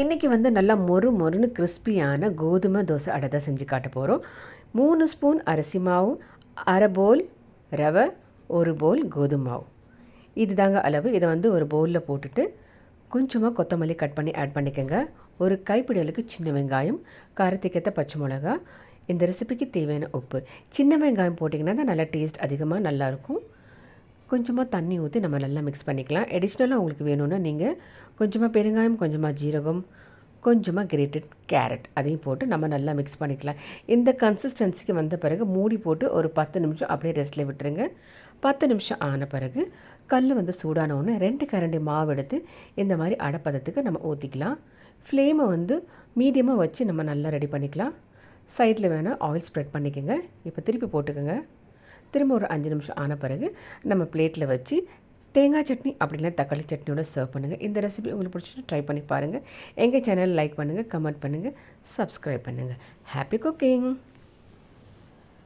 இன்றைக்கி நல்லா மொறு மொறுன்னு கிறிஸ்பியான கோதுமை தோசை அடை தான் செஞ்சு காட்ட போகிறோம். 3 ஸ்பூன் அரிசி மாவு, அரை போல் ரவை, 1 போல் கோதுமை மாவு, இது தாங்க அளவு. இதை ஒரு பவுலில் போட்டுட்டு கொஞ்சமாக கொத்தமல்லி கட் பண்ணி ஆட் பண்ணிக்கோங்க. ஒரு கைப்பிடி அளவுக்கு சின்ன வெங்காயம், காரத்துக்கேற்ற பச்சை மிளகா, இந்த ரெசிபிக்கு தேவையான உப்பு. சின்ன வெங்காயம் போட்டிங்கன்னா தான் நல்லா டேஸ்ட் அதிகமாக நல்லாயிருக்கும். கொஞ்சமாக தண்ணி ஊற்றி நம்ம நல்லா மிக்ஸ் பண்ணிக்கலாம். அடிஷ்னலாக உங்களுக்கு வேணும்னா நீங்கள் கொஞ்சமாக பெருங்காயம், கொஞ்சமாக ஜீரகம், கொஞ்சமாக கிரேட்டட் கேரட் அதையும் போட்டு நம்ம நல்லா மிக்ஸ் பண்ணிக்கலாம். இந்த கன்சிஸ்டன்சிக்கு வந்த பிறகு மூடி போட்டு ஒரு 10 நிமிஷம் அப்படியே ரெஸ்ட்டில் விட்டுருங்க. 10 நிமிஷம் ஆன பிறகு கல் சூடான ஒன்று 2 கரண்டி மாவு எடுத்து இந்த மாதிரி அடைப்பதத்துக்கு நம்ம ஊற்றிக்கலாம். ஃப்ளேமை மீடியமாக வச்சு நம்ம நல்லா ரெடி பண்ணிக்கலாம். சைடில் வேணால் ஆயில் ஸ்ப்ரெட் பண்ணிக்கோங்க. இப்போ திருப்பி போட்டுக்கோங்க. திரும்ப ஒரு 5 நிமிஷம் ஆன பிறகு நம்ம பிளேட்டில் வச்சு தேங்காய் சட்னி அப்படின்னா தக்காளி சட்னியோட சர்வ் பண்ணுங்கள். இந்த ரெசிபி உங்களுக்கு பிடிச்சிட்டு ட்ரை பண்ணி பாருங்கள். எங்கள் சேனல் லைக் பண்ணுங்கள், கமெண்ட் பண்ணுங்கள், சப்ஸ்கிரைப் பண்ணுங்கள். Happy cooking.